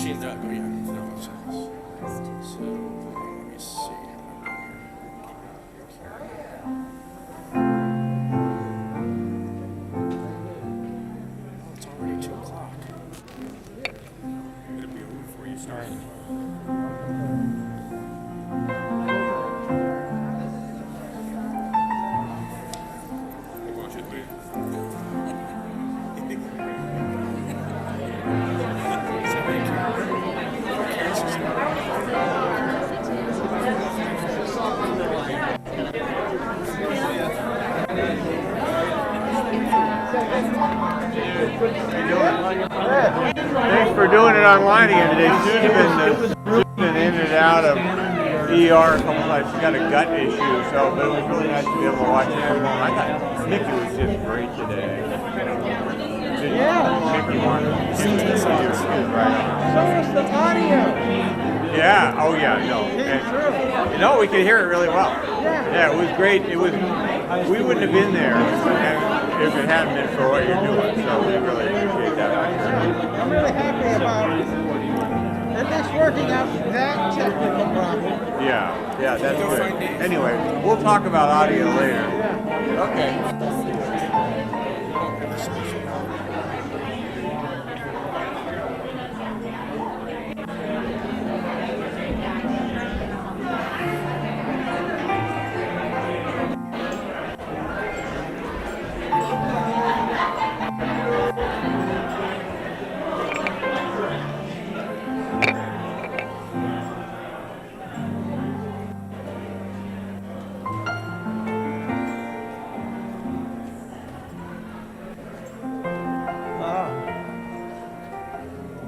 She does. Oh, yeah. No, so let me see. It's already 2 o'clock. It'll be over before you start. Thanks for doing it online again today. Sue's been in and out of ER a couple times. She got a gut issue, but it was really nice to be able to watch it from home. I thought Mickey was just great today. Yeah. Mickey wanted to see you right on. So was the audio. Yeah. Oh yeah. No. And, no, we could hear it really well. Yeah. It was great. It was. We wouldn't have been there if it hadn't been for what you're doing. So we really appreciate that. I'm really happy about at least working out that technical problem. Yeah. Yeah. That's good. Anyway, we'll talk about audio later. Yeah. Okay.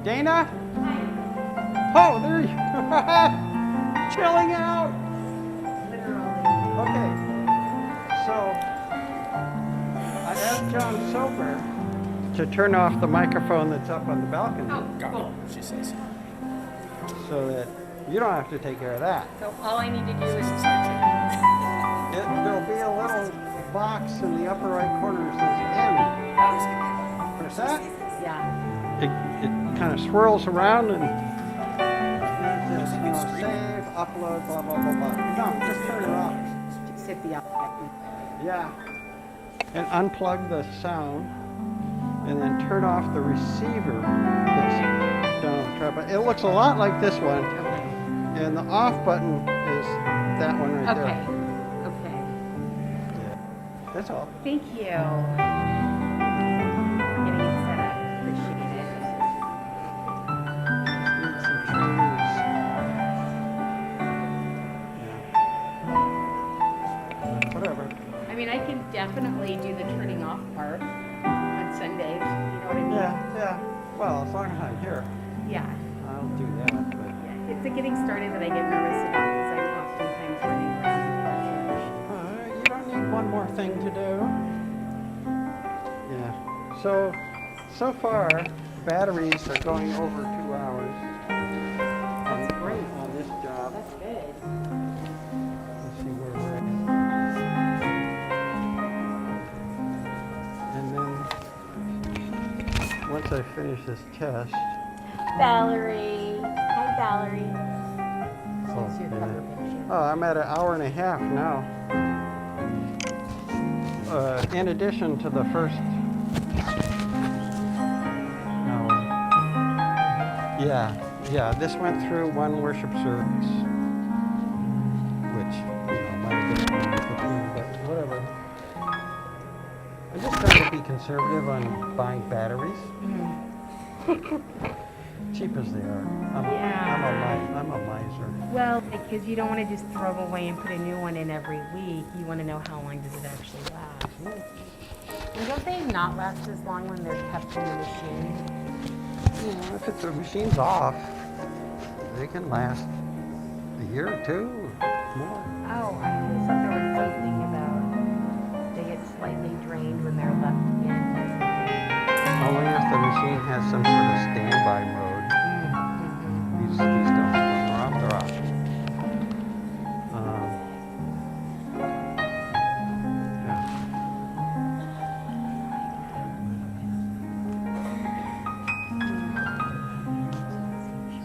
Dana? Oh, there you are. Chilling out. Okay. So, I asked John Soper to turn off the microphone that's up on the balcony. Got it, she says. So that you don't have to take care of that. So all I need to do is There'll be a little box in the upper right corner that says M. Press that. yeah. It kind of swirls around and save, upload, blah, blah, blah, blah. No, just turn it off. Just hit the up button. Yeah. And unplug the sound and then turn off the receiver that's down on the tripod. It looks a lot like this one. Okay. And the off button is that one right Okay. there. Okay. Yeah. That's all. Thank you. Getting it set up. Appreciate it. Need some trees. Yeah. Whatever. I mean, I can definitely do the turning off part on Sundays. You know what I mean? Yeah. Well, as long as I'm here, Yeah. I'll do that. But Yeah. It's the getting started that I get nervous about because I'm oftentimes running around before church. you don't need one more thing to do. Yeah. So far, batteries are going over 2 hours. That's great. On this job. That's good. Let's see where we're at. And then once I finish this test, Valerie. Hi, Valerie. That's your yeah. cover picture. I'm at 1.5 hours now. In addition to the first hour. Yeah, this went through one worship service, which, might have been 15, but whatever. I'm just trying to be conservative on buying batteries. Cheap as they are. I'm a miser. Well, because you don't want to just throw them away and put a new one in every week. You want to know how long does it actually last. And don't they not last as long when they're kept in the machine? If the machine's off, they can last a year or two more. Oh, I always thought there was something about they get slightly drained when they're left in. Only if the machine has some sort of standby mode. These don't. When they're off, they're off.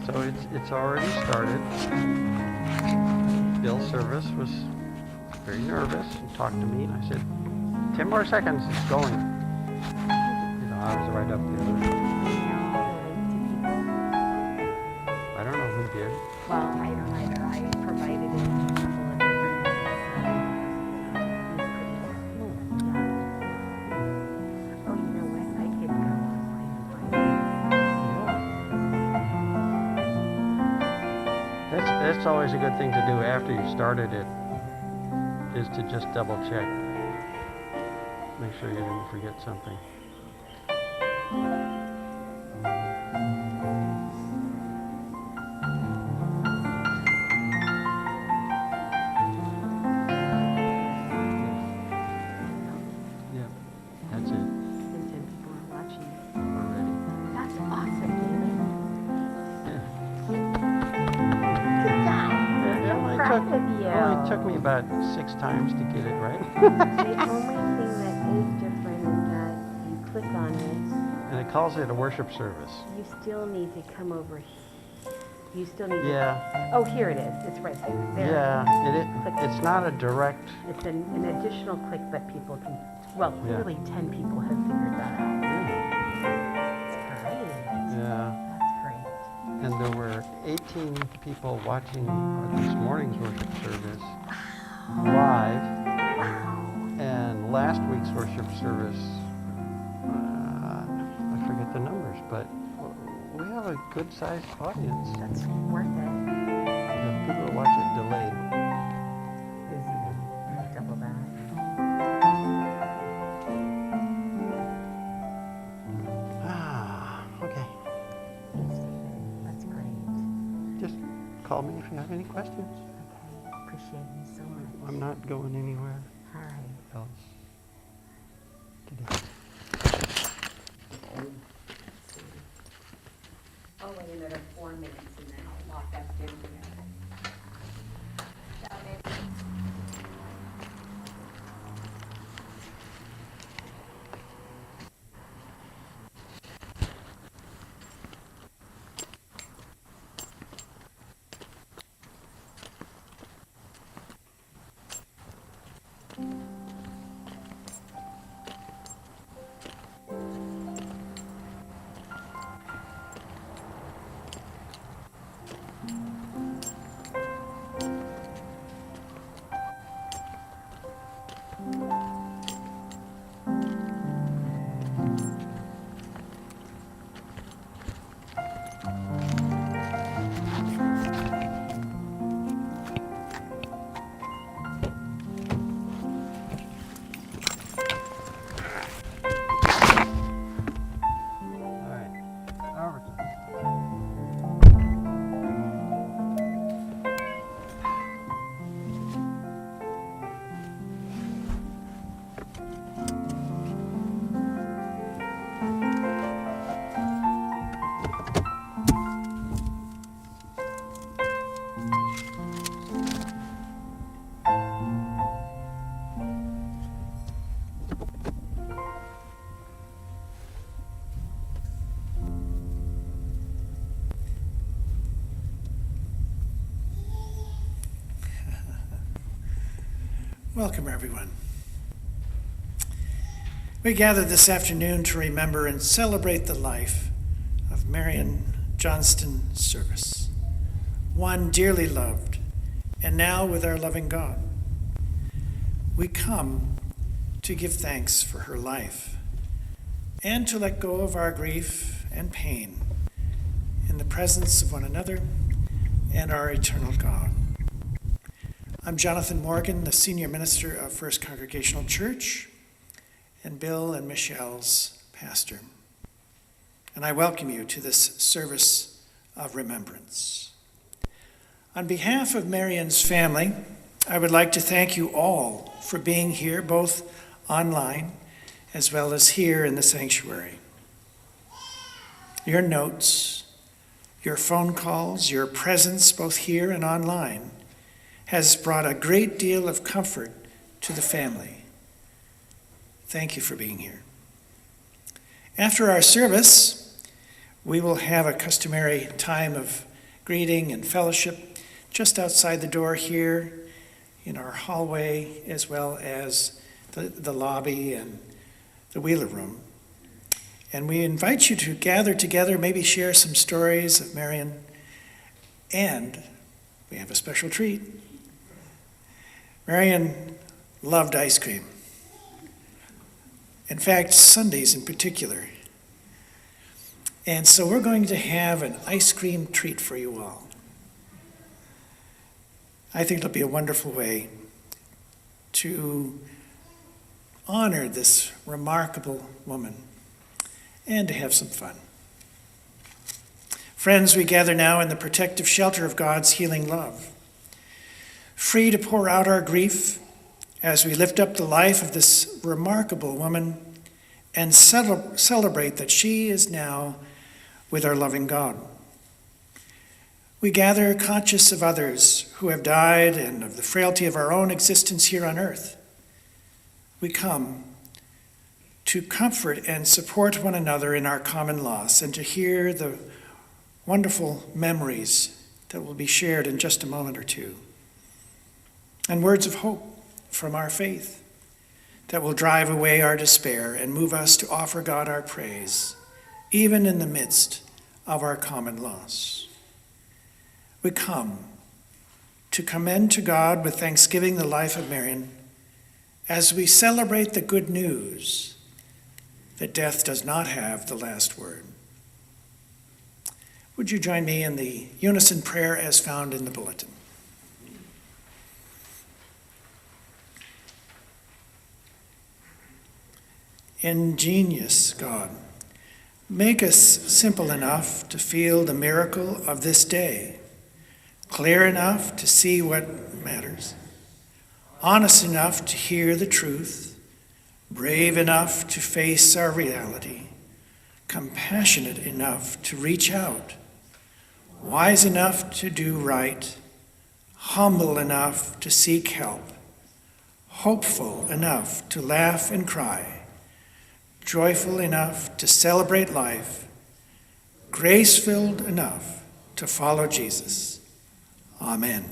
So it's already started. Bill's service was very nervous and talked to me, and I said, 10 more seconds, it's going. You know, I was right up there. I don't know who did. Well, I don't either. I provided it in a couple of different ways. Oh, you know what? I could go online and find it. That's always a good thing to do after you started it, is to just double check. Make sure you didn't forget something. Yeah, that's it And 10 people are watching. already. That's awesome, David. Yeah. Good job. It only proud of you. only took me about 6 times to get it right. The only thing that is different is that you click on it, And it calls it a worship service. you still need to come over. You still need to. Yeah, Oh, here it is. It's right there. There. yeah. It's not a direct. It's an additional click that people can. Well, Yeah. clearly 10 people have figured that out. That's great. Yeah. That's great. And there were 18 people watching this morning's worship service live. And last week's worship service, I forget the numbers, but we have a good-sized audience. That's worth it. The people that watch it delayed. Is even double that. Okay. Thanks, David. That's great. Just call me if you have any questions. Okay. Appreciate you so much. I'm not going anywhere All right. else today. I'll wait another 4 minutes and then I'll lock up dinner. All right. Over. Welcome, everyone. We gather this afternoon to remember and celebrate the life of Marion Johnston Service, one dearly loved, and now with our loving God. We come to give thanks for her life and to let go of our grief and pain in the presence of one another and our eternal God. I'm Jonathan Morgan, the Senior Minister of First Congregational Church, and Bill and Michelle's pastor. And I welcome you to this service of remembrance. On behalf of Marion's family, I would like to thank you all for being here, both online as well as here in the sanctuary. Your notes, your phone calls, your presence both here and online has brought a great deal of comfort to the family. Thank you for being here. After our service, we will have a customary time of greeting and fellowship just outside the door here in our hallway, as well as the lobby and the Wheeler Room. And we invite you to gather together, maybe share some stories of Marion, and we have a special treat. Marion loved ice cream. In fact, Sundays in particular. And so we're going to have an ice cream treat for you all. I think it'll be a wonderful way to honor this remarkable woman and to have some fun. Friends, we gather now in the protective shelter of God's healing love, free to pour out our grief as we lift up the life of this remarkable woman and celebrate that she is now with our loving God. We gather conscious of others who have died and of the frailty of our own existence here on earth. We come to comfort and support one another in our common loss and to hear the wonderful memories that will be shared in just a moment or two, and words of hope from our faith that will drive away our despair and move us to offer God our praise, even in the midst of our common loss. We come to commend to God with thanksgiving the life of Marion as we celebrate the good news that death does not have the last word. Would you join me in the unison prayer as found in the bulletin? Ingenious God, make us simple enough to feel the miracle of this day, clear enough to see what matters, honest enough to hear the truth, brave enough to face our reality, compassionate enough to reach out, wise enough to do right, humble enough to seek help, hopeful enough to laugh and cry, joyful enough to celebrate life, grace-filled enough to follow Jesus. Amen.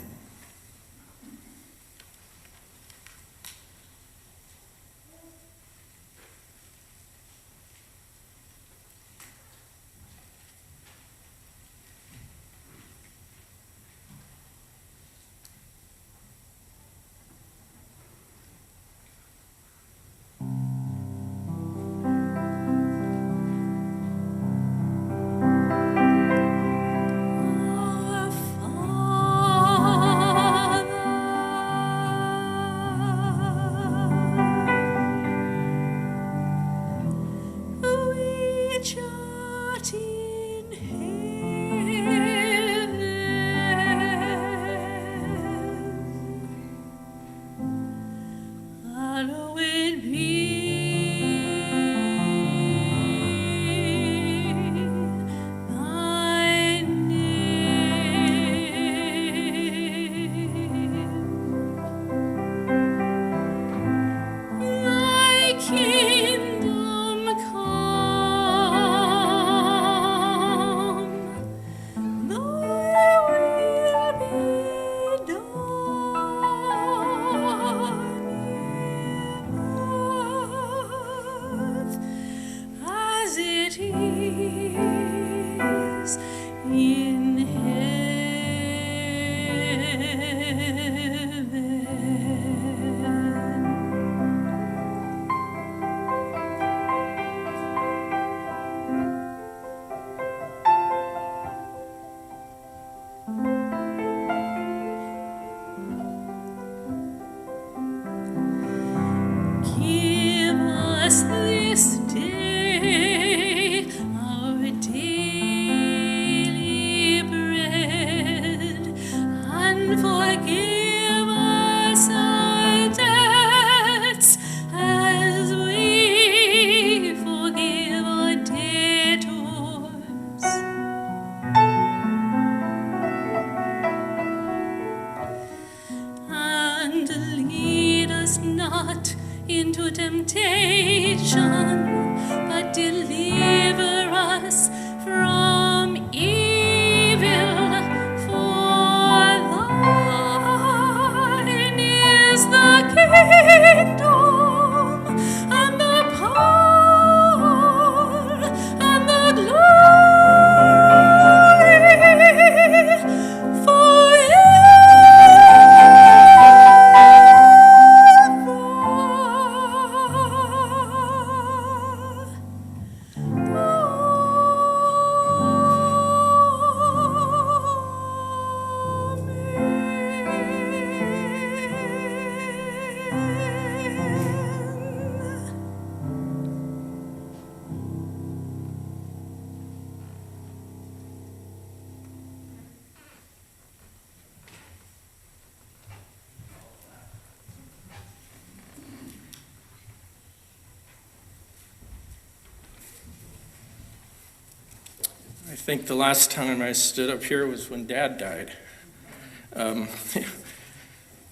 I think the last time I stood up here was when Dad died.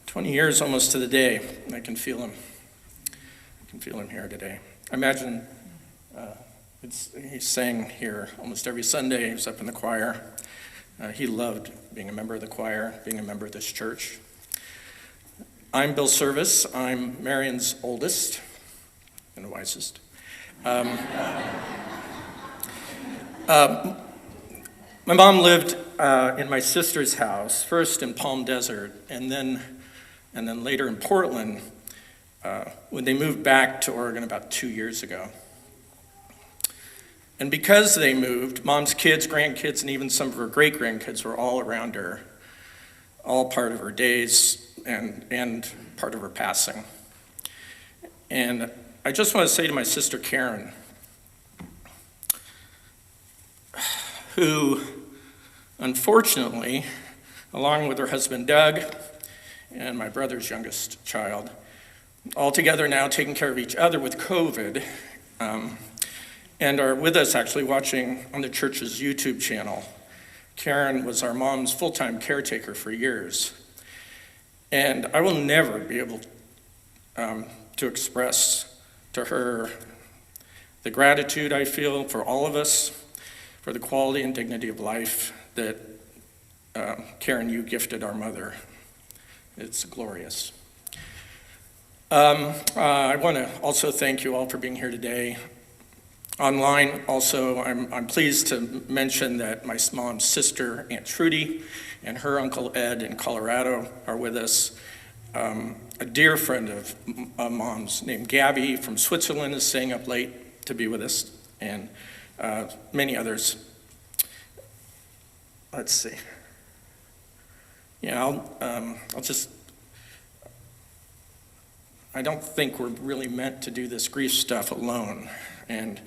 20 years almost to the day. I can feel him. I can feel him here today. I imagine he sang here almost every Sunday. He was up in the choir. He loved being a member of the choir, being a member of this church. I'm Bill Service. I'm Marion's oldest and the wisest. My mom lived in my sister's house, first in Palm Desert, and then later in Portland, when they moved back to Oregon about 2 years ago. And because they moved, Mom's kids, grandkids, and even some of her great-grandkids were all around her, all part of her days and part of her passing. And I just want to say to my sister Karen, who unfortunately, along with her husband Doug and my brother's youngest child, all together now taking care of each other with COVID, and are with us actually watching on the church's YouTube channel. Karen was our mom's full-time caretaker for years. And I will never be able to express to her the gratitude I feel for all of us, for the quality and dignity of life that Karen, you gifted our mother. It's glorious. I want to also thank you all for being here today. Online, also, I'm pleased to mention that my mom's sister, Aunt Trudy, and her Uncle Ed in Colorado are with us. A dear friend of Mom's named Gabby from Switzerland is staying up late to be with us, and many others. Let's see. Yeah, I don't think we're really meant to do this grief stuff alone. And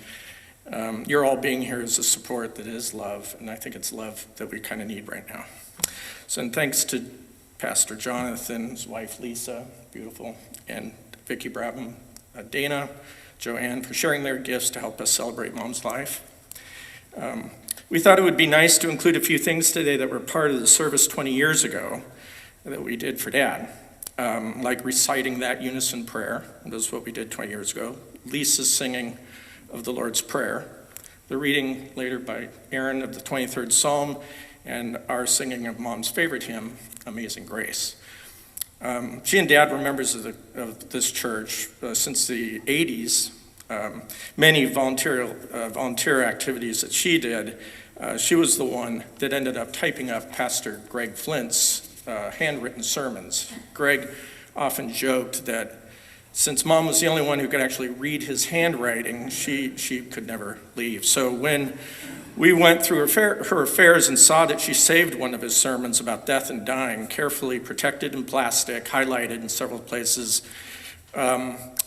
you're all being here is a support that is love, and I think it's love that we kind of need right now. So, and thanks to Pastor Jonathan, his wife Lisa, beautiful, and Vicki Brabham, Dana, Joanne, for sharing their gifts to help us celebrate Mom's life. We thought it would be nice to include a few things today that were part of the service 20 years ago that we did for Dad, like reciting that unison prayer. That was what we did 20 years ago. Lisa's singing of the Lord's Prayer, the reading later by Aaron of the 23rd Psalm, and our singing of Mom's favorite hymn, Amazing Grace. She and Dad were members of this church since the 80s. Many volunteer activities that she did, she was the one that ended up typing up Pastor Greg Flint's handwritten sermons. Greg often joked that since Mom was the only one who could actually read his handwriting, she could never leave. So when we went through her affairs and saw that she saved one of his sermons about death and dying, carefully protected in plastic, highlighted in several places,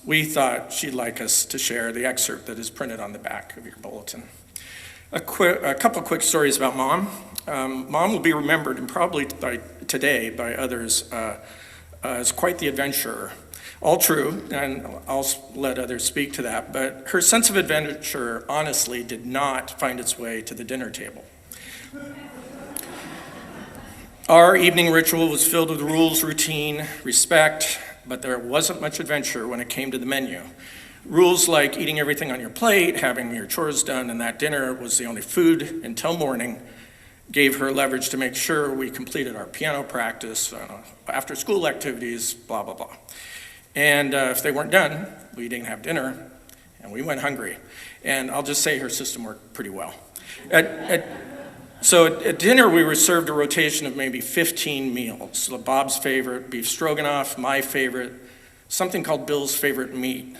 we thought she'd like us to share the excerpt that is printed on the back of your bulletin. A couple quick stories about Mom. Mom will be remembered, and probably today by others, as quite the adventurer. All true, and I'll let others speak to that, but her sense of adventure honestly did not find its way to the dinner table. Our evening ritual was filled with rules, routine, respect, but there wasn't much adventure when it came to the menu. Rules like eating everything on your plate, having your chores done, and that dinner was the only food until morning gave her leverage to make sure we completed our piano practice, after school activities, blah, blah, blah. And if they weren't done, we didn't have dinner, and we went hungry. And I'll just say her system worked pretty well. So at dinner, we were served a rotation of maybe 15 meals. So Bob's favorite, beef stroganoff, my favorite, something called Bill's favorite meat,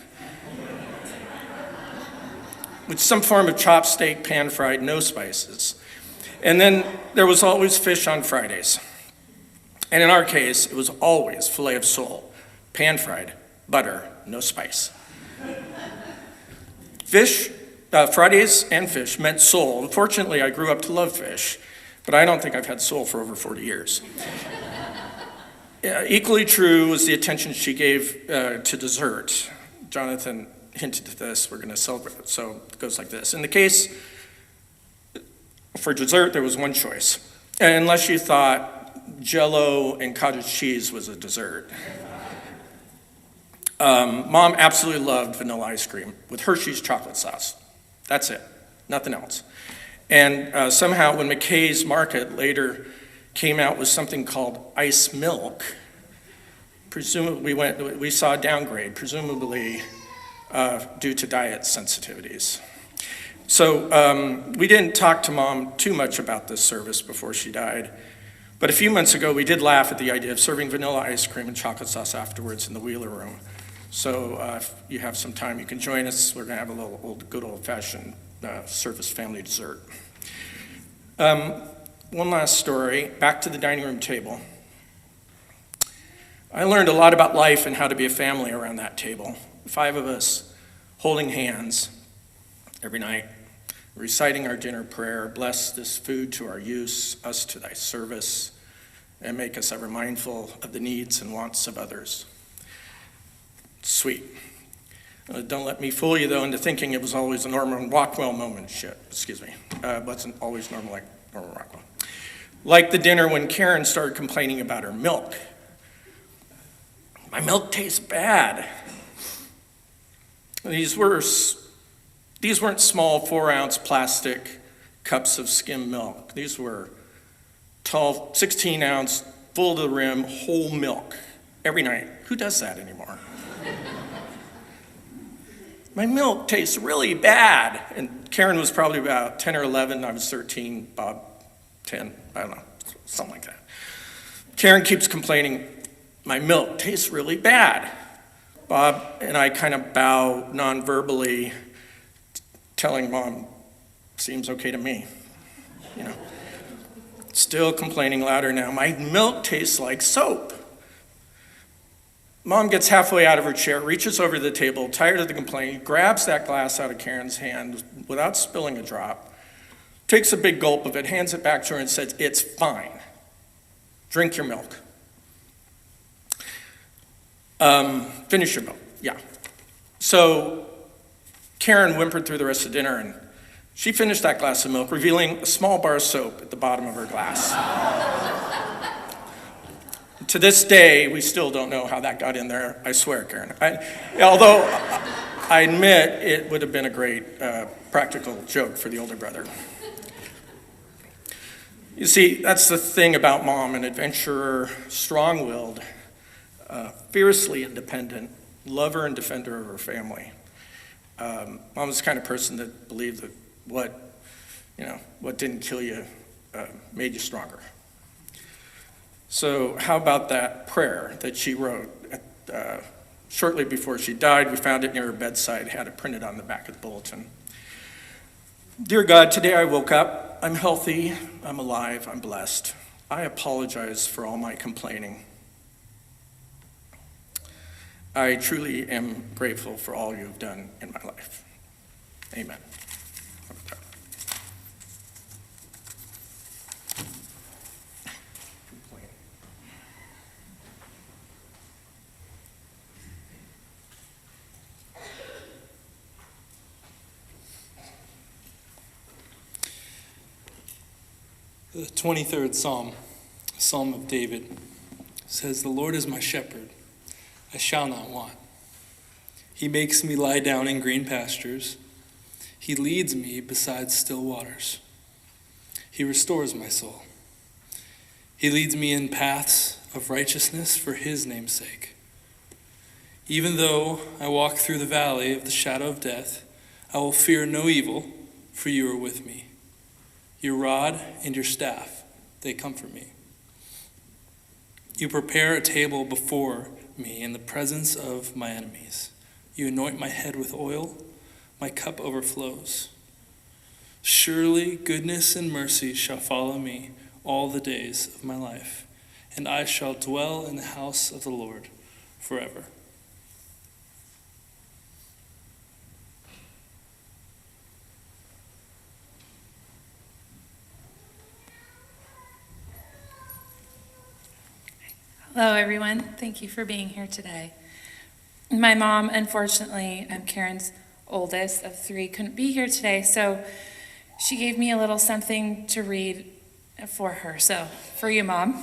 with some form of chopped steak, pan-fried, no spices. And then there was always fish on Fridays. And in our case, it was always filet of sole, pan-fried, butter, no spice. Fish, Fridays and fish meant sole. Unfortunately, I grew up to love fish, but I don't think I've had sole for over 40 years. Equally true was the attention she gave to dessert. Jonathan hinted at this, we're going to celebrate it, so it goes like this. In the case for dessert, there was one choice. Unless you thought Jell-O and cottage cheese was a dessert. Mom absolutely loved vanilla ice cream with Hershey's chocolate sauce. That's it, nothing else. And somehow when McKay's Market later came out with something called ice milk, presumably we saw a downgrade, presumably due to diet sensitivities. So we didn't talk to Mom too much about this service before she died. But a few months ago, we did laugh at the idea of serving vanilla ice cream and chocolate sauce afterwards in the Wheeler Room. So if you have some time, you can join us. We're going to have a little good old-fashioned service family dessert. One last story, back to the dining room table. I learned a lot about life and how to be a family around that table. 5 of us holding hands every night, reciting our dinner prayer, bless this food to our use, us to thy service, and make us ever mindful of the needs and wants of others. Sweet. Don't let me fool you, though, into thinking it was always a Norman Rockwell moment. It wasn't always normal like Norman Rockwell. Like the dinner when Karen started complaining about her milk. My milk tastes bad. These weren't small 4-ounce plastic cups of skim milk. These were tall 16-ounce, full to the rim, whole milk every night. Who does that anymore? My milk tastes really bad. And Karen was probably about 10 or 11. I was 13, Bob 10. I don't know, something like that. Karen keeps complaining, my milk tastes really bad. Bob and I kind of bow non-verbally, telling Mom, seems okay to me. Still complaining louder now, my milk tastes like soap. Mom gets halfway out of her chair, reaches over to the table, tired of the complaint, grabs that glass out of Karen's hand without spilling a drop, takes a big gulp of it, hands it back to her and says, it's fine. Drink your milk. Finish your milk, yeah. So Karen whimpered through the rest of dinner and she finished that glass of milk, revealing a small bar of soap at the bottom of her glass. To this day, we still don't know how that got in there, I swear, Karen. Although I admit it would have been a great practical joke for the older brother. You see, that's the thing about Mom, an adventurer, strong-willed, fiercely independent, lover and defender of her family. Mom was the kind of person that believed that what didn't kill you made you stronger. So how about that prayer that she wrote shortly before she died? We found it near her bedside, had it printed on the back of the bulletin. Dear God, today I woke up. I'm healthy, I'm alive, I'm blessed. I apologize for all my complaining. I truly am grateful for all you have done in my life. Amen. The 23rd Psalm, Psalm of David, says, "The Lord is my shepherd, I shall not want. He makes me lie down in green pastures. He leads me beside still waters. He restores my soul. He leads me in paths of righteousness for his name's sake. Even though I walk through the valley of the shadow of death, I will fear no evil, for you are with me. Your rod and your staff, they comfort me. You prepare a table before me in the presence of my enemies. You anoint my head with oil, my cup overflows. Surely goodness and mercy shall follow me all the days of my life, and I shall dwell in the house of the Lord forever." Hello, everyone. Thank you for being here today. My mom, unfortunately, I'm Karen's oldest of 3, couldn't be here today, so She gave me a little something to read for her. So, for you, Mom.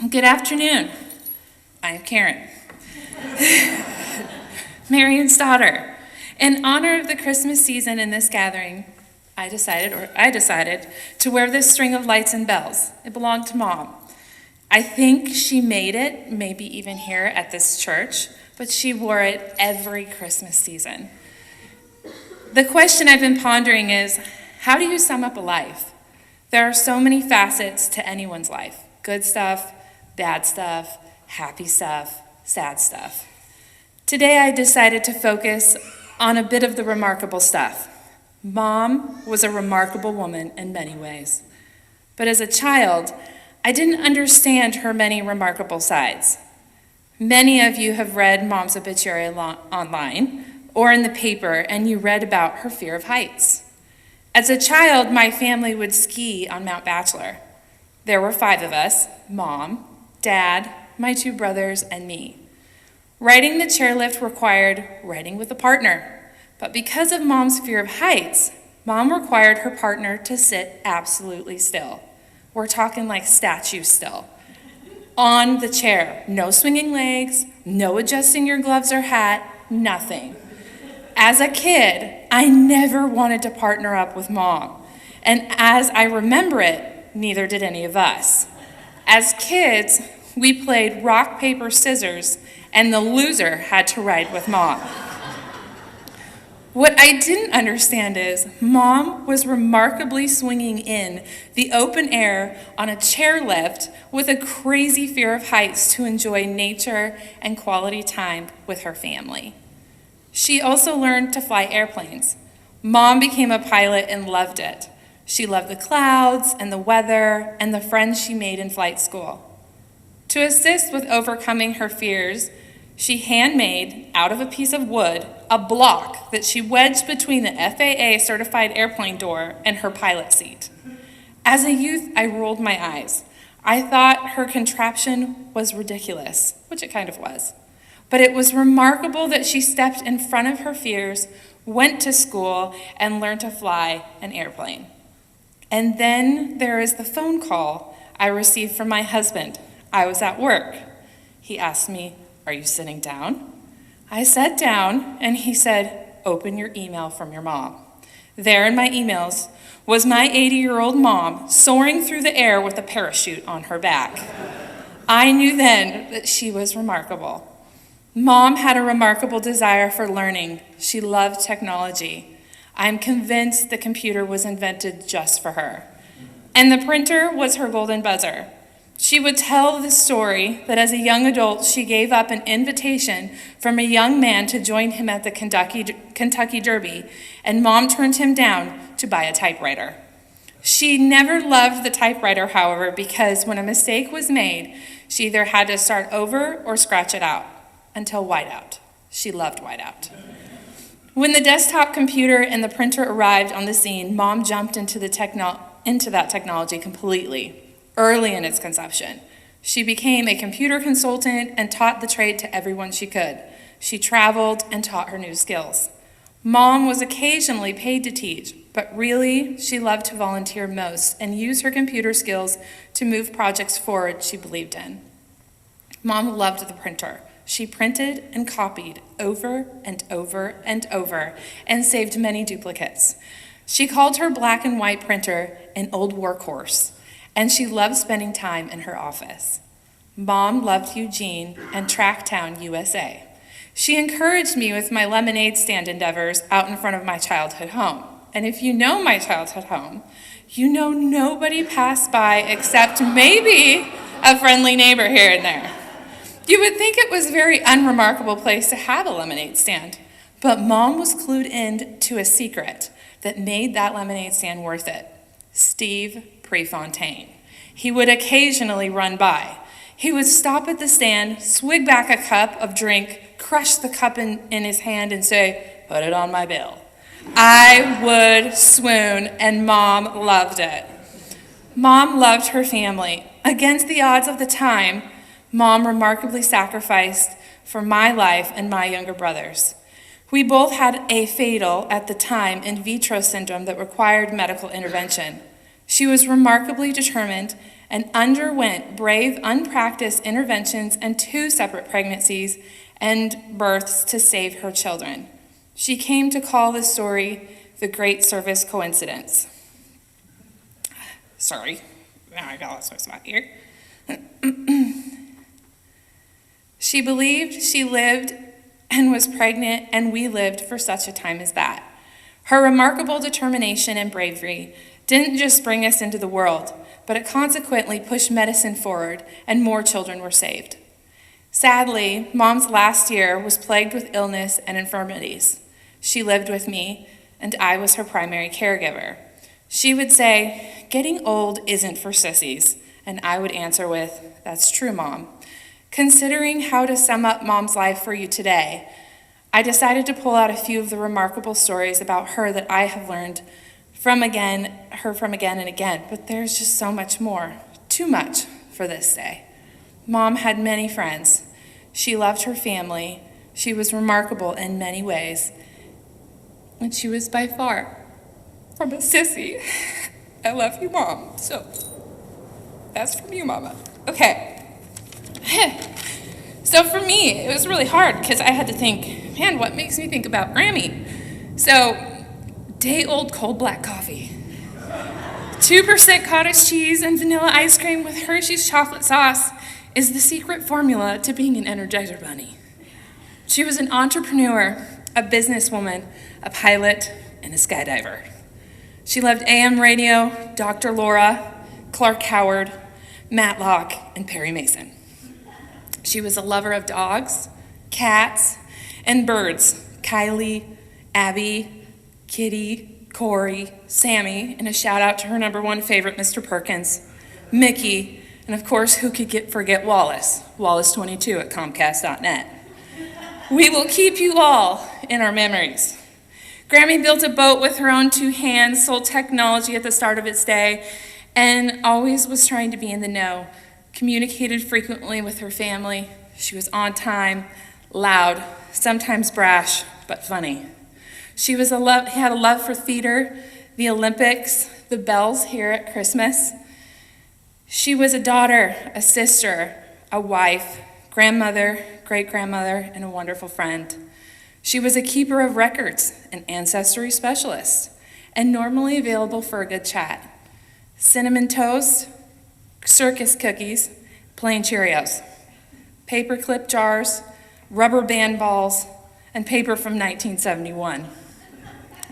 Good afternoon. I'm Karen, Marion's daughter. In honor of the Christmas season in this gathering, I decided to wear this string of lights and bells. It belonged to Mom. I think she made it, maybe even here at this church, but she wore it every Christmas season. The question I've been pondering is, how do you sum up a life? There are so many facets to anyone's life. Good stuff, bad stuff, happy stuff, sad stuff. Today I decided to focus on a bit of the remarkable stuff. Mom was a remarkable woman in many ways. But as a child, I didn't understand her many remarkable sides. Many of you have read Mom's obituary online or in the paper, and you read about her fear of heights. As a child, my family would ski on Mount Bachelor. There were 5 of us: Mom, Dad, my 2 brothers, and me. Riding the chairlift required riding with a partner. But because of Mom's fear of heights, Mom required her partner to sit absolutely still. We're talking like statue still. On the chair, no swinging legs, no adjusting your gloves or hat, nothing. As a kid, I never wanted to partner up with Mom. And as I remember it, neither did any of us. As kids, we played rock, paper, scissors, and the loser had to ride with Mom. What I didn't understand is Mom was remarkably swinging in the open air on a chairlift with a crazy fear of heights to enjoy nature and quality time with her family. She also learned to fly airplanes. Mom became a pilot and loved it. She loved the clouds and the weather and the friends she made in flight school. To assist with overcoming her fears, she handmade, out of a piece of wood, a block that she wedged between the FAA certified airplane door and her pilot seat. As a youth, I rolled my eyes. I thought her contraption was ridiculous, which it kind of was. But it was remarkable that she stepped in front of her fears, went to school, and learned to fly an airplane. And then there is the phone call I received from my husband. I was at work. He asked me, "Are you sitting down?" I sat down, and he said, "Open your email from your mom." There in my emails was my 80-year-old mom soaring through the air with a parachute on her back. I knew then that she was remarkable. Mom had a remarkable desire for learning. She loved technology. I'm convinced the computer was invented just for her. And the printer was her golden buzzer. She would tell the story that as a young adult, she gave up an invitation from a young man to join him at the Kentucky Derby, and Mom turned him down to buy a typewriter. She never loved the typewriter, however, because when a mistake was made, she either had to start over or scratch it out until whiteout. She loved whiteout. When the desktop computer and the printer arrived on the scene, Mom jumped into that technology completely. Early in its conception, she became a computer consultant and taught the trade to everyone she could. She traveled and taught her new skills. Mom was occasionally paid to teach, but really she loved to volunteer most and use her computer skills to move projects forward she believed in. Mom loved the printer. She printed and copied over and over and over and saved many duplicates. She called her black and white printer an old workhorse, and she loved spending time in her office. Mom loved Eugene and Tracktown, USA. She encouraged me with my lemonade stand endeavors out in front of my childhood home. And if you know my childhood home, you know nobody passed by except maybe a friendly neighbor here and there. You would think it was a very unremarkable place to have a lemonade stand, but Mom was clued in to a secret that made that lemonade stand worth it. Steve Prefontaine. He would occasionally run by. He would stop at the stand, swig back a cup of drink, crush the cup in his hand and say, "Put it on my bill." I would swoon, and Mom loved it. Mom loved her family. Against the odds of the time, Mom remarkably sacrificed for my life and my younger brothers. We both had a fatal, at the time, in vitro syndrome that required medical intervention. She was remarkably determined and underwent brave, unpracticed interventions and 2 separate pregnancies and births to save her children. She came to call this story the Great Service Coincidence. Sorry, now I got lost my spot here. She believed she lived and was pregnant, and we lived for such a time as that. Her remarkable determination and bravery didn't just bring us into the world, but it consequently pushed medicine forward, and more children were saved. Sadly, Mom's last year was plagued with illness and infirmities. She lived with me, and I was her primary caregiver. She would say, "Getting old isn't for sissies," and I would answer with, "That's true, Mom." Considering how to sum up Mom's life for you today, I decided to pull out a few of the remarkable stories about her that I have learned from again and again, but there's just so much more, too much for this day. Mom had many friends. She loved her family. She was remarkable in many ways, and she was by far from a sissy. I love you, Mom. So, that's from you, Mama. Okay. So for me, it was really hard because I had to think, man, what makes me think about Grammy? So, day-old cold black coffee, 2% cottage cheese and vanilla ice cream with Hershey's chocolate sauce is the secret formula to being an Energizer Bunny. She was an entrepreneur, a businesswoman, a pilot, and a skydiver. She loved AM radio, Dr. Laura, Clark Howard, Matlock, and Perry Mason. She was a lover of dogs, cats, and birds. Kylie, Abby, Kitty, Corey, Sammy, and a shout out to her number 1 favorite, Mr. Perkins, Mickey, and of course, who could forget Wallace, Wallace22 at Comcast.net. We will keep you all in our memories. Grammy built a boat with her own 2 hands, sold technology at the start of its day, and always was trying to be in the know. Communicated frequently with her family. She was on time, loud, sometimes brash, but funny. She had a love for theater, the Olympics, the bells here at Christmas. She was a daughter, a sister, a wife, grandmother, great-grandmother, and a wonderful friend. She was a keeper of records, an ancestry specialist, and normally available for a good chat. Cinnamon toast, circus cookies, plain Cheerios, paperclip jars, rubber band balls, and paper from 1971.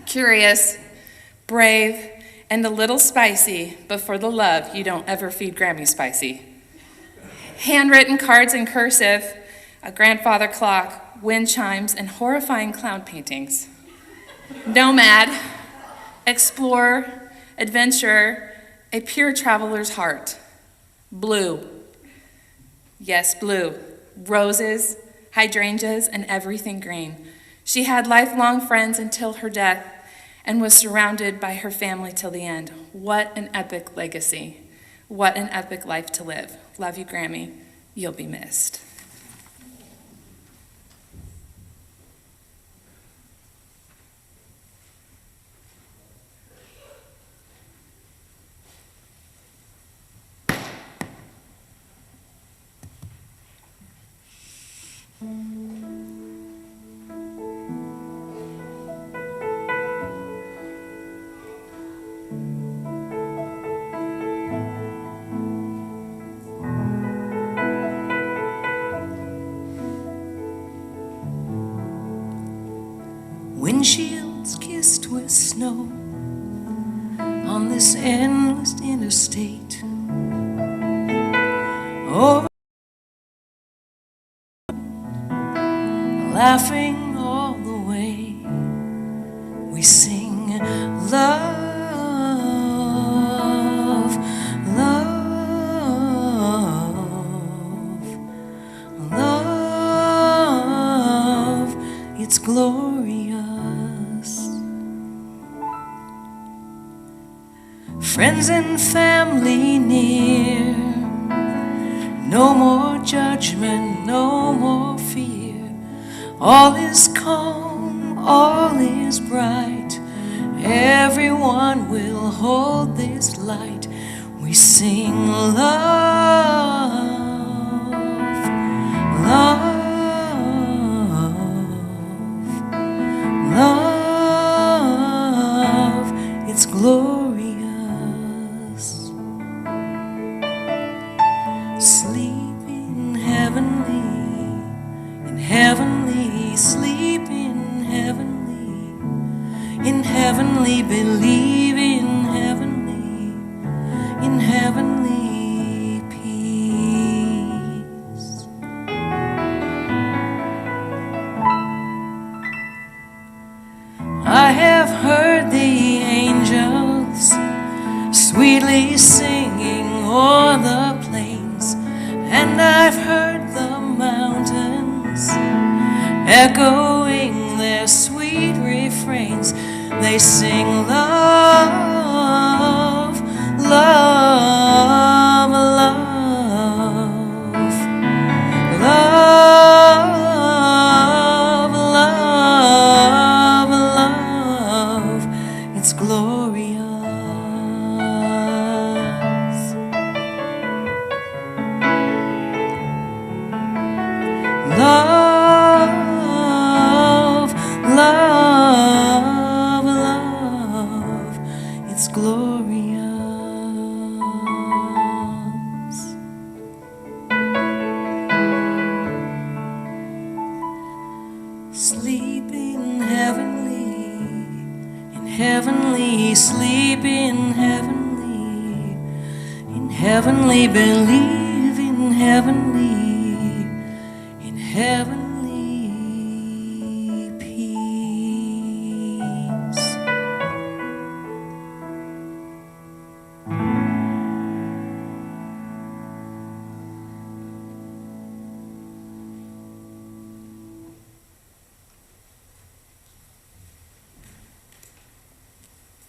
Curious, brave, and a little spicy, but for the love, you don't ever feed Grammy spicy. Handwritten cards in cursive, a grandfather clock, wind chimes, and horrifying clown paintings. Nomad, explorer, adventurer, a pure traveler's heart. Blue. Yes, blue. Roses, hydrangeas, and everything green. She had lifelong friends until her death and was surrounded by her family till the end. What an epic legacy. What an epic life to live. Love you, Grammy. You'll be missed. Windshields kissed with snow on this endless interstate. Over laughing all the way, we sing love, love, love, it's glorious. Friends and family near, no more judgment, no more fear. All is calm, all is bright. Everyone will hold this light. We sing love, love, love. It's glorious. Sleeping heavenly, in heavenly, sleep in heavenly, believe in heavenly peace. I have heard the angels sweetly singing o'er the plains, and I've heard the mountains echoing their sweet refrains. They sing love, love, love, love, love, love. It's glorious. Love, love, love, it's glorious. Sleeping heavenly, in heavenly, sleep in heavenly, believe in heavenly peace.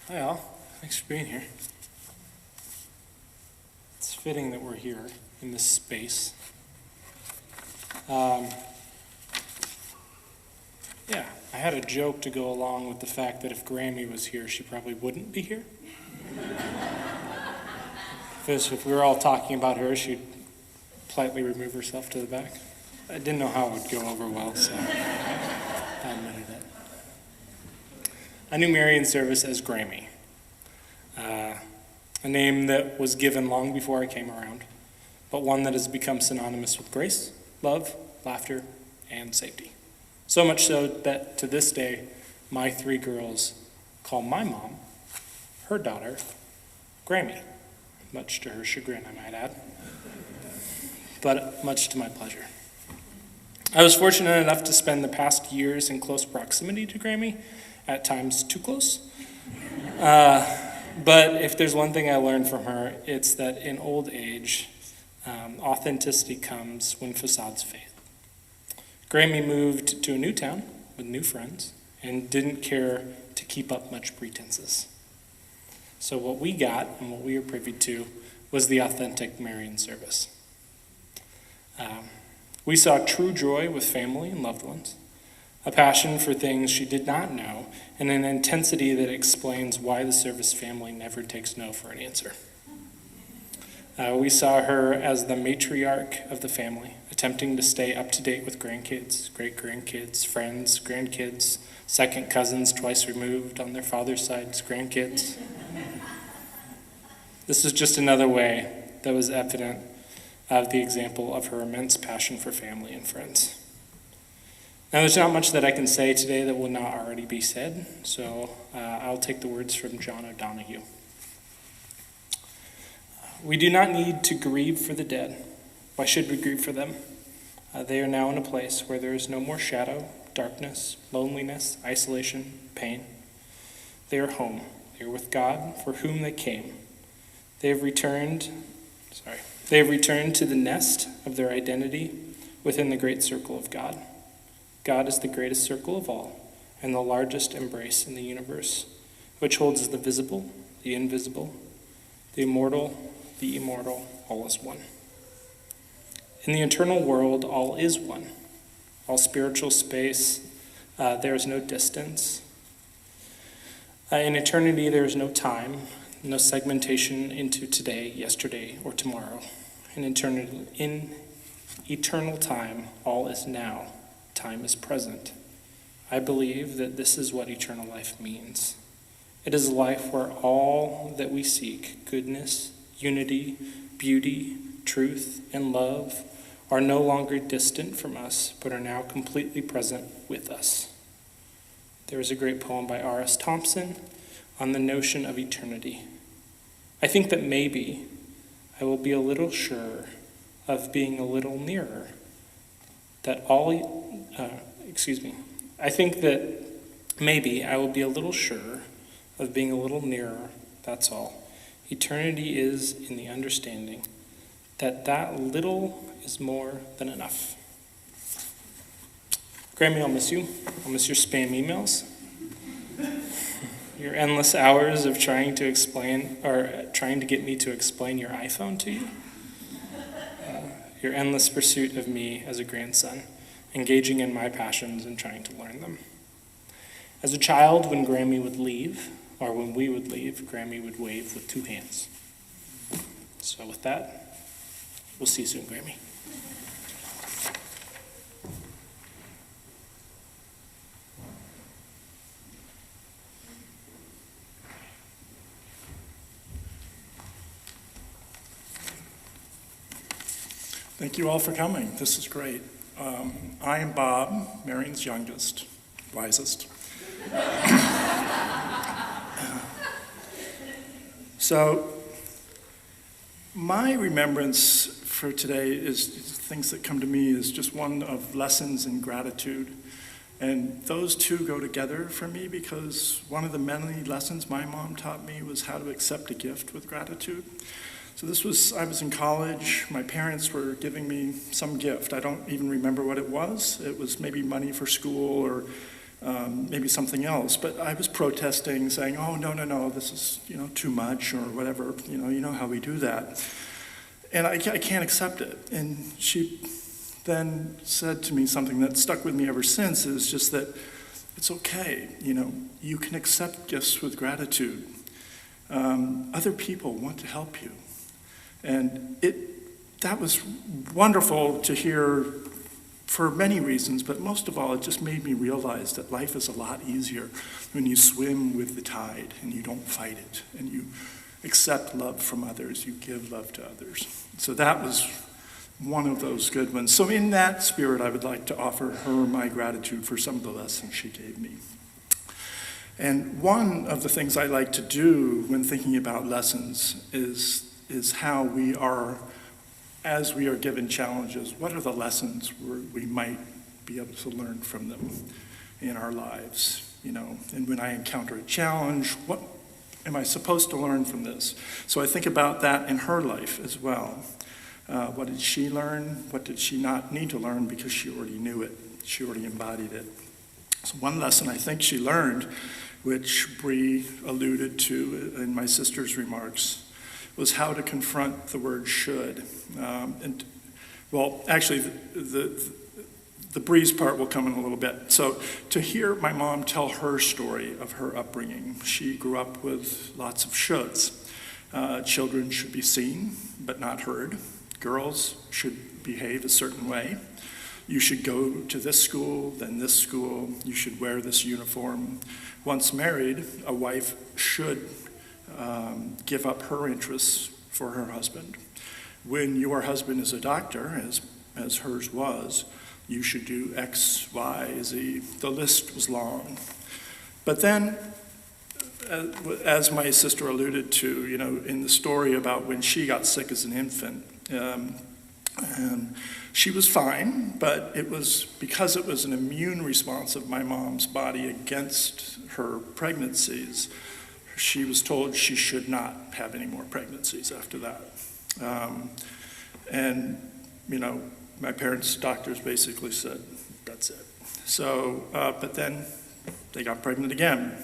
Hi all, thanks for being here. It's fitting that we're here in this space. Yeah, I had a joke to go along with the fact that if Grammy was here, she probably wouldn't be here. If we were all talking about her, she'd politely remove herself to the back. I didn't know how it would go over well, so I admitted it. I knew Marion's service as Grammy, a name that was given long before I came around, but one that has become synonymous with grace, love, laughter, and safety. So much so that to this day, my 3 girls call my mom, her daughter, Grammy, much to her chagrin, I might add, but much to my pleasure. I was fortunate enough to spend the past years in close proximity to Grammy, at times too close. But if there's one thing I learned from her, it's that in old age, authenticity comes when facades fade. Grammy moved to a new town with new friends and didn't care to keep up much pretenses. So what we got and what we were privy to was the authentic Marion service. We saw true joy with family and loved ones, a passion for things she did not know, and an intensity that explains why the service family never takes no for an answer. We saw her as the matriarch of the family, attempting to stay up to date with grandkids, great-grandkids, friends, grandkids, second cousins twice removed on their father's side's grandkids. This is just another way that was evident of the example of her immense passion for family and friends. Now, there's not much that I can say today that will not already be said, so I'll take the words from John O'Donohue. We do not need to grieve for the dead. Why should we grieve for them? They are now in a place where there is no more shadow, darkness, loneliness, isolation, pain. They are home. They are with God, for whom they came. They have returned to the nest of their identity within the great circle of God. God is the greatest circle of all and the largest embrace in the universe, which holds the visible, the invisible, the immortal, the immortal, all is one. In the eternal world, all is one. All spiritual space There is no distance. In eternity, there is no time, no segmentation into today, yesterday, or tomorrow. In eternal time, all is now. Time is present. I believe that this is what eternal life means. It is a life where all that we seek, goodness, unity, beauty, truth, and love, are no longer distant from us, but are now completely present with us. There is a great poem by R.S. Thompson on the notion of eternity. I think that maybe I will be a little sure of being a little nearer. I think that maybe I will be a little sure of being a little nearer, that's all. Eternity is in the understanding that that little is more than enough. Grammy, I'll miss you. I'll miss your spam emails. Your endless hours of trying to get me to explain your iPhone to you. Your endless pursuit of me as a grandson, engaging in my passions and trying to learn them. As a child, when Grammy would leave, or when we would leave, Grammy would wave with 2 hands. So with that, we'll see you soon, Grammy. Thank you all for coming. This is great. I am Bob, Marion's youngest, wisest. So, my remembrance for today is things that come to me is just one of lessons in gratitude. And those two go together for me because one of the many lessons my mom taught me was how to accept a gift with gratitude. So I was in college, my parents were giving me some gift. I don't even remember what it was. It was maybe money for school or maybe something else. But I was protesting, saying, oh, no, this is too much or whatever. You know how we do that. And I can't accept it. And she then said to me something that stuck with me ever since, is just that it's okay. You can accept gifts with gratitude. Other people want to help you. And that was wonderful to hear for many reasons, but most of all, it just made me realize that life is a lot easier when you swim with the tide and you don't fight it, and you accept love from others, you give love to others. So that was one of those good ones. So in that spirit, I would like to offer her my gratitude for some of the lessons she gave me. And one of the things I like to do when thinking about lessons is how we are, as we are given challenges, what are the lessons we might be able to learn from them in our lives, and when I encounter a challenge, what am I supposed to learn from this? So I think about that in her life as well. What did she learn? What did she not need to learn because she already knew it? She already embodied it. So one lesson I think she learned, which Bree alluded to in my sister's remarks, was how to confront the word should. Actually, the Breeze part will come in a little bit. So to hear my mom tell her story of her upbringing, she grew up with lots of shoulds. Children should be seen, but not heard. Girls should behave a certain way. You should go to this school, then this school. You should wear this uniform. Once married, a wife should give up her interests for her husband. When your husband is a doctor, as hers was, you should do X, Y, Z. The list was long. But then, as my sister alluded to, in the story about when she got sick as an infant, and she was fine, but it was because it was an immune response of my mom's body against her pregnancies. She was told she should not have any more pregnancies after that. My parents' doctors basically said, that's it. So, but then they got pregnant again.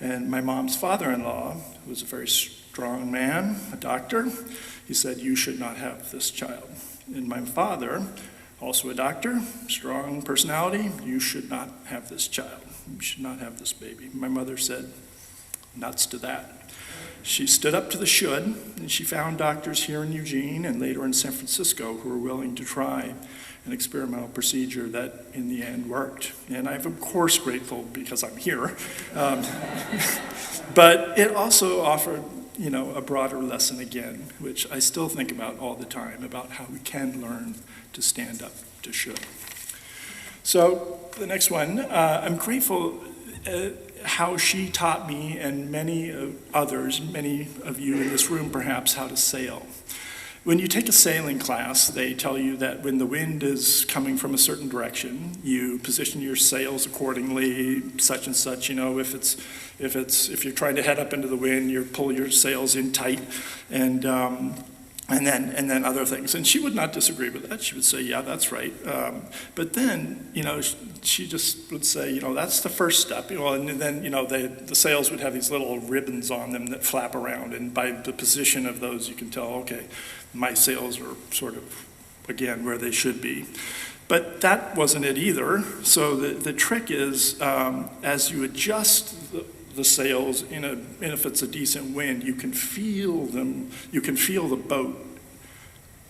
And my mom's father-in-law, who was a very strong man, a doctor, he said, you should not have this child. And my father, also a doctor, strong personality. You should not have this child. You should not have this baby. My mother said, nuts to that. She stood up to the should, and she found doctors here in Eugene and later in San Francisco who were willing to try an experimental procedure that in the end worked. And I'm of course grateful because I'm here. But it also offered, a broader lesson again, which I still think about all the time, about how we can learn to stand up to should. So the next one, I'm grateful how she taught me and many others, many of you in this room perhaps, how to sail. When you take a sailing class, they tell you that when the wind is coming from a certain direction, you position your sails accordingly, such and such. If you're trying to head up into the wind, you pull your sails in tight, and then other things. And she would not disagree with that. She would say, yeah, that's right. But then, she just would say, that's the first step. And then, the sails would have these little ribbons on them that flap around. And by the position of those, you can tell, okay, my sails are sort of, again, where they should be. But that wasn't it either. So the trick is, as you adjust the sails, if it's a decent wind, you can feel them, you can feel the boat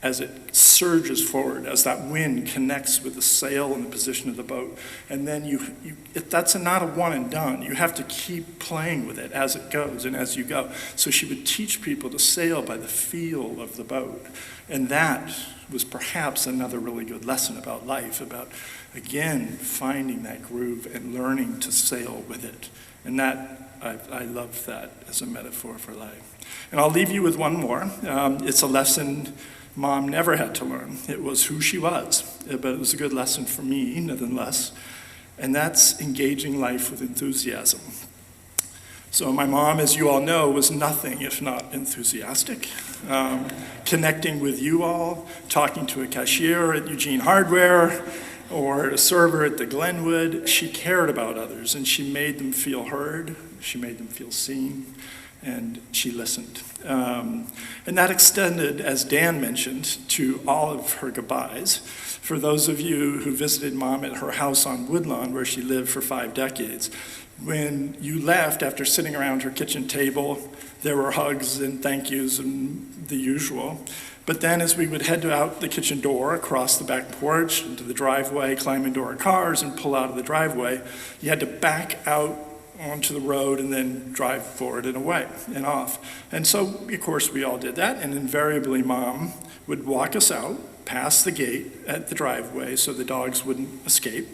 as it surges forward, as that wind connects with the sail and the position of the boat. And then that's not a one and done. You have to keep playing with it as it goes and as you go. So she would teach people to sail by the feel of the boat. And that was perhaps another really good lesson about life, about, again, finding that groove and learning to sail with it. And that, I love that as a metaphor for life. And I'll leave you with one more. It's a lesson Mom never had to learn. It was who she was, but it was a good lesson for me, nonetheless. And that's engaging life with enthusiasm. So my mom, as you all know, was nothing if not enthusiastic. Connecting with you all, talking to a cashier at Eugene Hardware, or a server at the Glenwood, she cared about others, and she made them feel heard, she made them feel seen, and she listened. And that extended, as Dan mentioned, to all of her goodbyes. For those of you who visited Mom at her house on Woodlawn, where she lived for 5 decades, when you left after sitting around her kitchen table, there were hugs and thank yous and the usual. But then as we would head out the kitchen door, across the back porch, into the driveway, climb into our cars and pull out of the driveway, you had to back out onto the road and then drive forward and away and off. And so, of course, we all did that, and invariably Mom would walk us out past the gate at the driveway so the dogs wouldn't escape.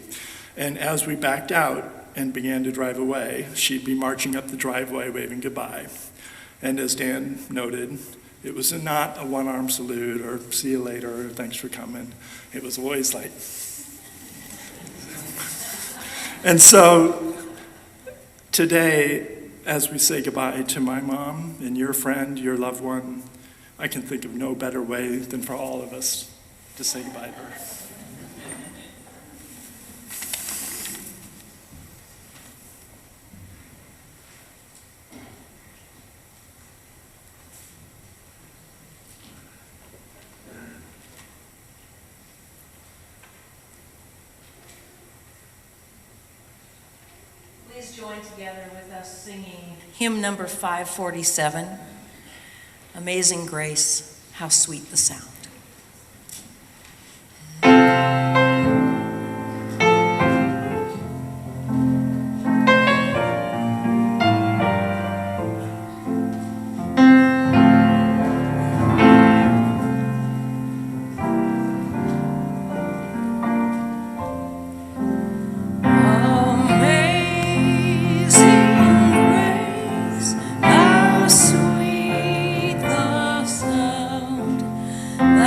And as we backed out and began to drive away, she'd be marching up the driveway waving goodbye. And as Dan noted, it was not a one-arm salute or see you later or thanks for coming. It was always like. And so today, as we say goodbye to my mom and your friend, your loved one, I can think of no better way than for all of us to say goodbye to her. Please join together with us singing hymn number 547, Amazing Grace, How Sweet the Sound. The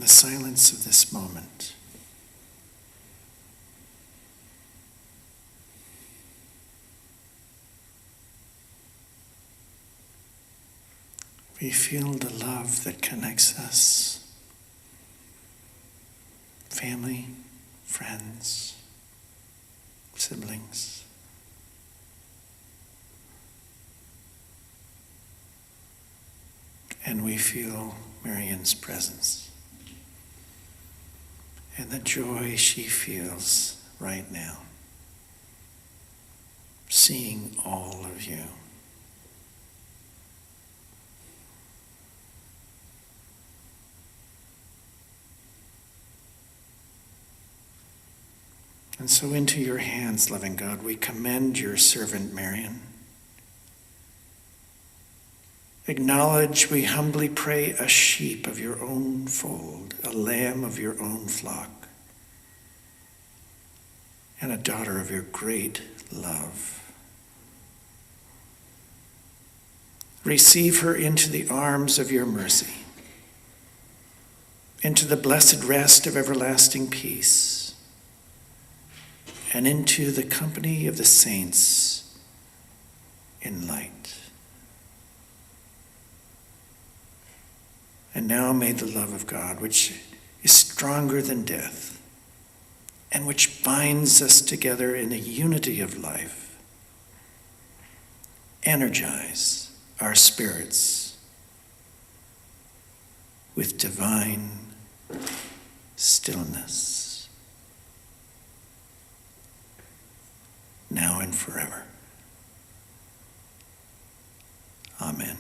the silence of this moment. We feel the love that connects us. Family, friends, siblings. And we feel Marion's presence and the joy she feels right now, seeing all of you. And so into your hands, loving God, we commend your servant Marion. Acknowledge, we humbly pray, a sheep of your own fold, a lamb of your own flock, and a daughter of your great love. Receive her into the arms of your mercy, into the blessed rest of everlasting peace, and into the company of the saints in light. And now may the love of God, which is stronger than death, and which binds us together in the unity of life, energize our spirits with divine stillness, now and forever. Amen.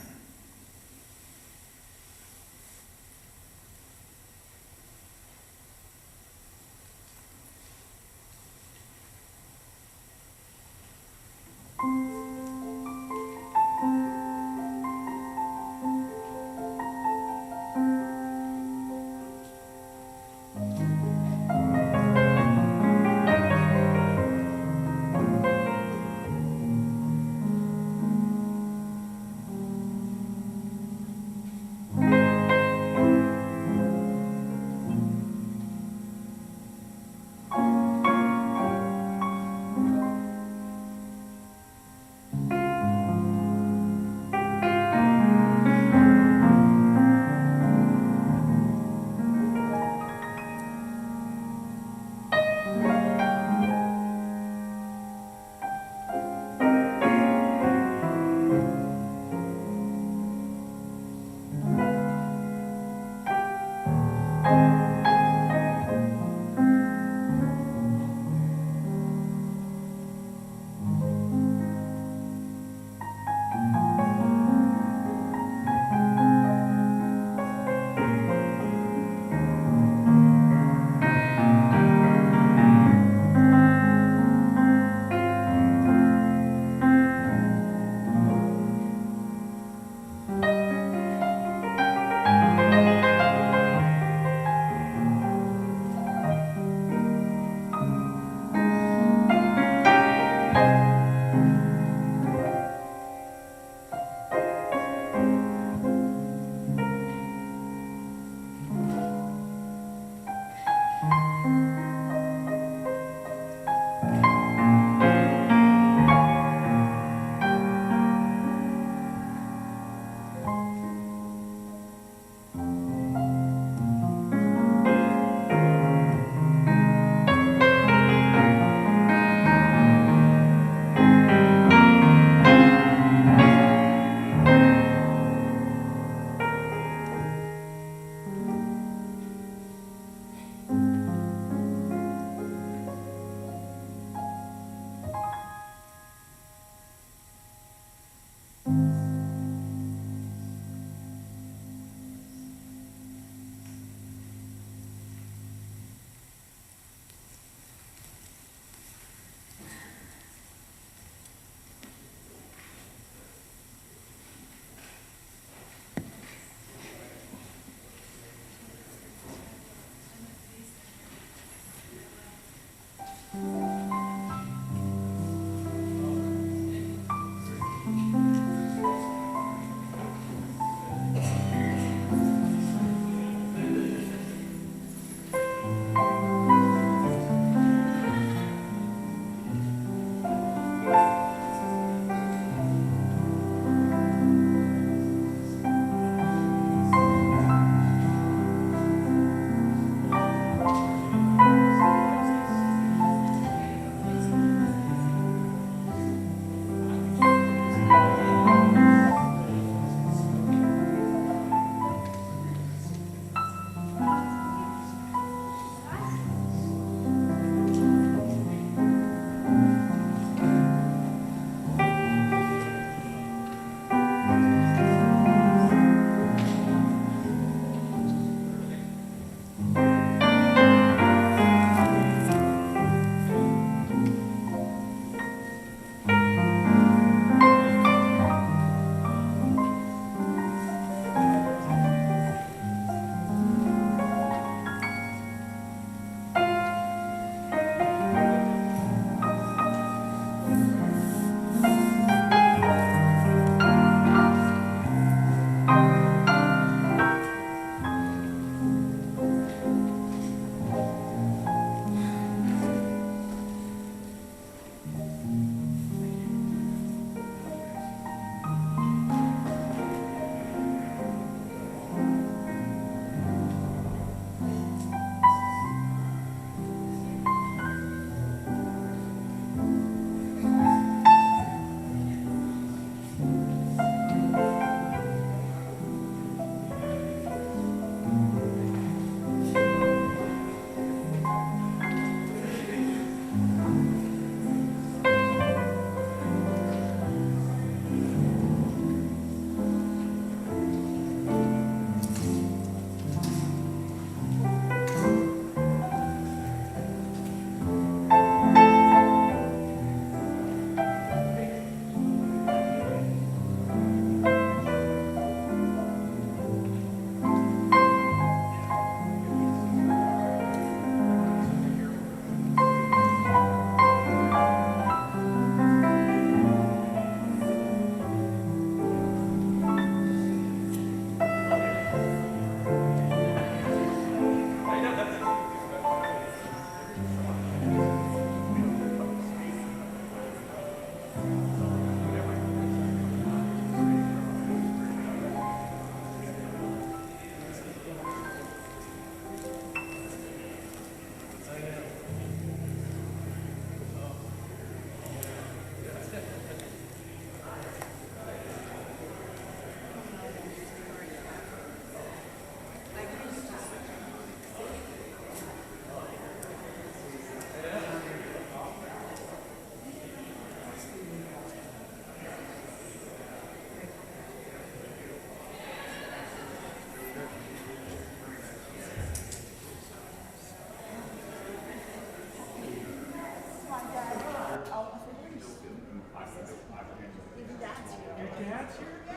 That's your